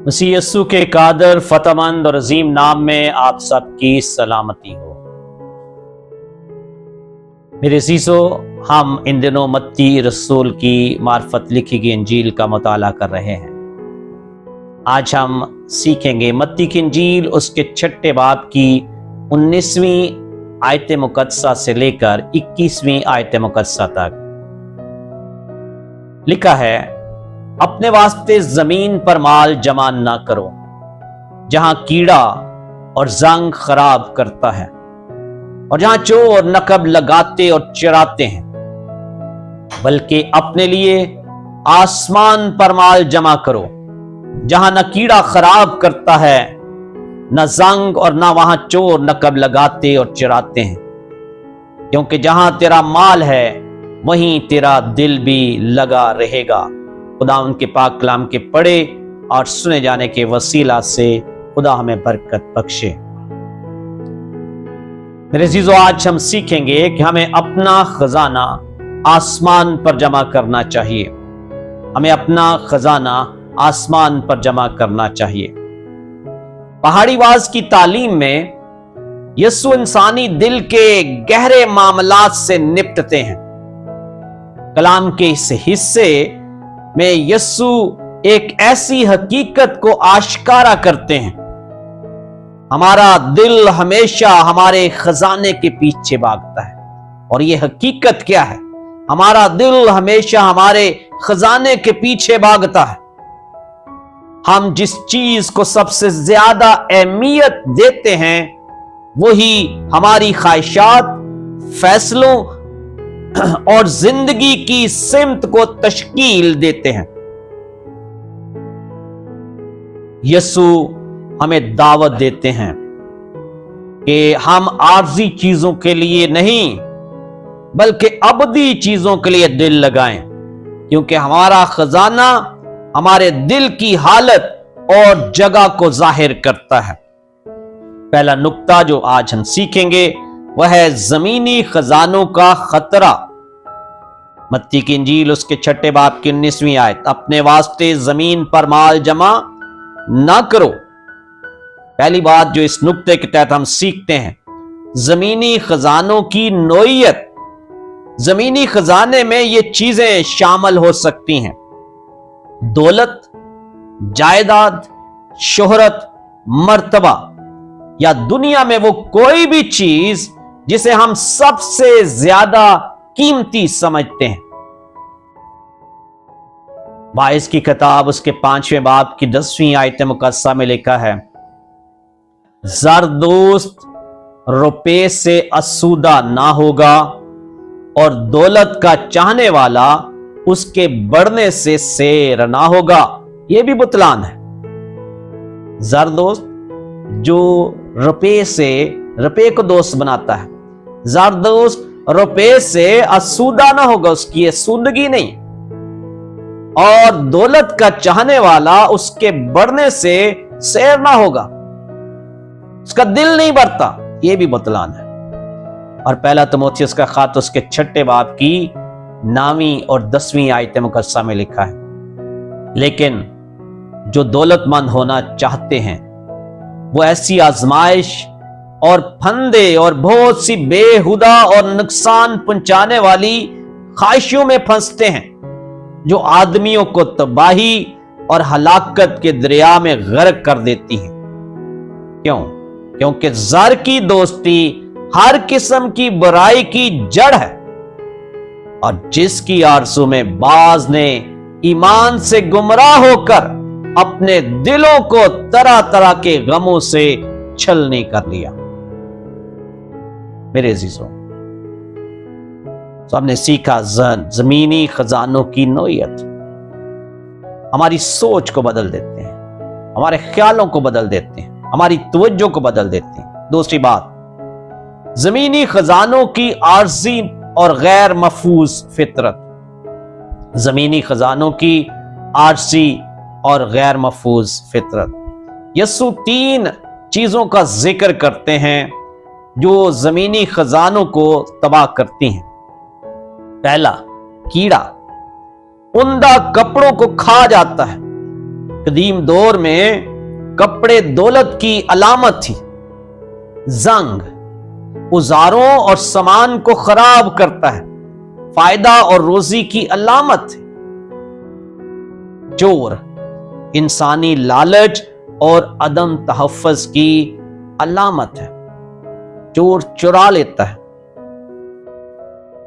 मसीह यस्सु के कादर फतहमंद और अजीम नाम में आप सबकी सलामती हो। मेरे अजीजों, हम इन दिनों मत्ती रसूल की मार्फत लिखी गई इंजील का मुताला कर रहे हैं। आज हम सीखेंगे मत्ती की इंजील उसके 6 बाब की 19वीं आयत मुकद्दसा से लेकर 21वीं आयत मुकद्दसा तक। लिखा है, अपने वास्ते जमीन पर माल जमा ना करो जहां कीड़ा और जंग खराब करता है और जहां चोर और नकब लगाते और चराते हैं, बल्कि अपने लिए आसमान पर माल जमा करो जहां न कीड़ा खराब करता है, न जंग और न वहां चोर नकब लगाते और चराते हैं, क्योंकि जहां तेरा माल है वहीं तेरा दिल भी लगा रहेगा। खुदा उनके पाक कलाम के पढ़े और सुने जाने के वसीला से खुदा हमें बरकत बख्शे। मेरे अजीजों, आज हम सीखेंगे कि हमें अपना खजाना आसमान पर जमा करना चाहिए। हमें अपना खजाना आसमान पर जमा करना चाहिए। पहाड़ीवाज की तालीम में यस्सु इंसानी दिल के गहरे मामलात से निपटते हैं। कलाम के इस हिस्से में यस्सु एक ऐसी हकीकत को आश्कारा करते हैं। हमारा दिल हमेशा हमारे खजाने के पीछे भागता है, और यह हकीकत क्या है? हमारा दिल हमेशा हमारे खजाने के पीछे भागता है। हम जिस चीज को सबसे ज्यादा अहमियत देते हैं वही हमारी ख्वाहिशात, फैसलों और जिंदगी की सिमत को तश्कील देते हैं। यस्सु हमें दावत देते हैं कि हम आर्जी चीजों के लिए नहीं बल्कि अबदी चीजों के लिए दिल लगाएं, क्योंकि हमारा खजाना हमारे दिल की हालत और जगह को जाहिर करता है। पहला नुक्ता जो आज हम सीखेंगे वह है जमीनी खजानों का खतरा। मत्ती की इंजील उसके 6 बाब की 19वीं आयत, अपने वास्ते जमीन पर माल जमा ना करो। पहली बात जो इस नुक्ते के तहत हम सीखते हैं, जमीनी खजानों की नोयत। जमीनी खजाने में ये चीजें शामिल हो सकती हैं: दौलत, जायदाद, शोहरत, मर्तबा, या दुनिया में वो कोई भी चीज जिसे हम सबसे ज्यादा कीमती समझते हैं। बाइस की किताब उसके 5वें बाब की 10वीं आयत मुकद्दसा में लिखा है, ज़रदोस्त रुपए से आसूदा ना होगा और दौलत का चाहने वाला उसके बढ़ने से सैर ना होगा। यह भी बुतलान है। ज़रदोस्त जो रुपए को दोस्त बनाता है, ज़रदोस्त रुपए से आसूदा ना होगा, उसकी आसूदगी नहीं। और दौलत का चाहने वाला उसके बढ़ने से सैर ना होगा, उसका दिल नहीं बढ़ता। यह भी बतलान है। और पहला तीमुथियुस का खत उसके 6 बाब की 9वीं और 10वीं आयत मुकद्दसा में लिखा है, लेकिन जो दौलतमंद होना चाहते हैं वो ऐसी आजमाइश और फंदे और बहुत सी बेहुदा और नुकसान पहुंचाने वाली ख्वाहिशों में फंसते हैं जो आदमियों को तबाही और हलाकत के दरिया में गर्क कर देती हैं। क्यों? क्योंकि ज़र की दोस्ती हर किस्म की बुराई की जड़ है, और जिसकी आरज़ू में बाज ने ईमान से गुमराह होकर अपने दिलों को तरह तरह के गमों से छलनी कर लिया। मेरे अजीजों, तो हमने सीखा जमीनी खजानों की नोयत हमारी सोच को बदल देते हैं, हमारे ख्यालों को बदल देते हैं, हमारी तवज्जो को बदल देते हैं। दूसरी बात, जमीनी खजानों की आर्जी और गैर महफूज फितरत। जमीनी खजानों की आर्जी और गैर महफूज फितरत। यस्सु 3 चीजों का जिक्र करते हैं जो जमीनी खजानों को तबाह करती हैं। पहला, कीड़ा उम्दा कपड़ों को खा जाता है قدیم دور میں کپڑے دولت کی علامت تھی، زنگ اوزاروں اور سامان کو خراب کرتا ہے، فائدہ اور روزی کی علامت ہے۔ چور انسانی لالچ اور عدم تحفظ کی علامت ہے، چور چرا لیتا ہے۔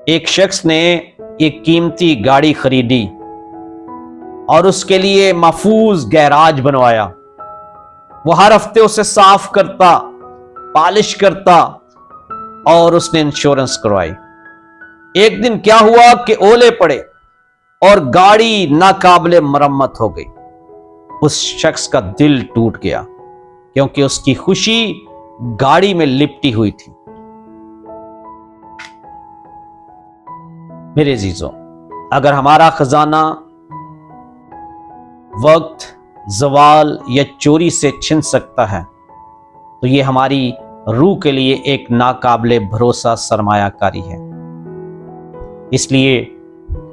ایک شخص نے ایک قیمتی گاڑی خریدی اور اس کے لیے محفوظ گیراج بنوایا۔ وہ ہر ہفتے اسے صاف کرتا، پالش کرتا اور اس نے انشورنس کروائی۔ ایک دن کیا ہوا کہ اولے پڑے اور گاڑی ناقابل مرمت ہو گئی۔ اس شخص کا دل ٹوٹ گیا کیونکہ اس کی خوشی گاڑی میں لپٹی ہوئی تھی۔ میرے عزیزوں، اگر ہمارا خزانہ وقت، زوال یا چوری سے چھن سکتا ہے تو یہ ہماری روح کے لیے ایک ناقابل بھروسہ سرمایہ کاری ہے۔ اس لیے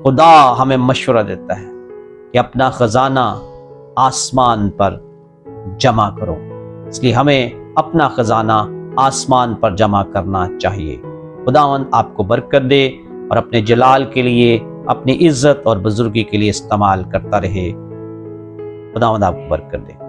خدا ہمیں مشورہ دیتا ہے کہ اپنا خزانہ آسمان پر جمع کرو۔ اس لیے ہمیں اپنا خزانہ آسمان پر جمع کرنا چاہیے۔ خداوند آپ کو برکت دے اور اپنے جلال کے لیے، اپنی عزت اور بزرگی کے لیے استعمال کرتا رہے۔ خداوند آپ کو برکت دے۔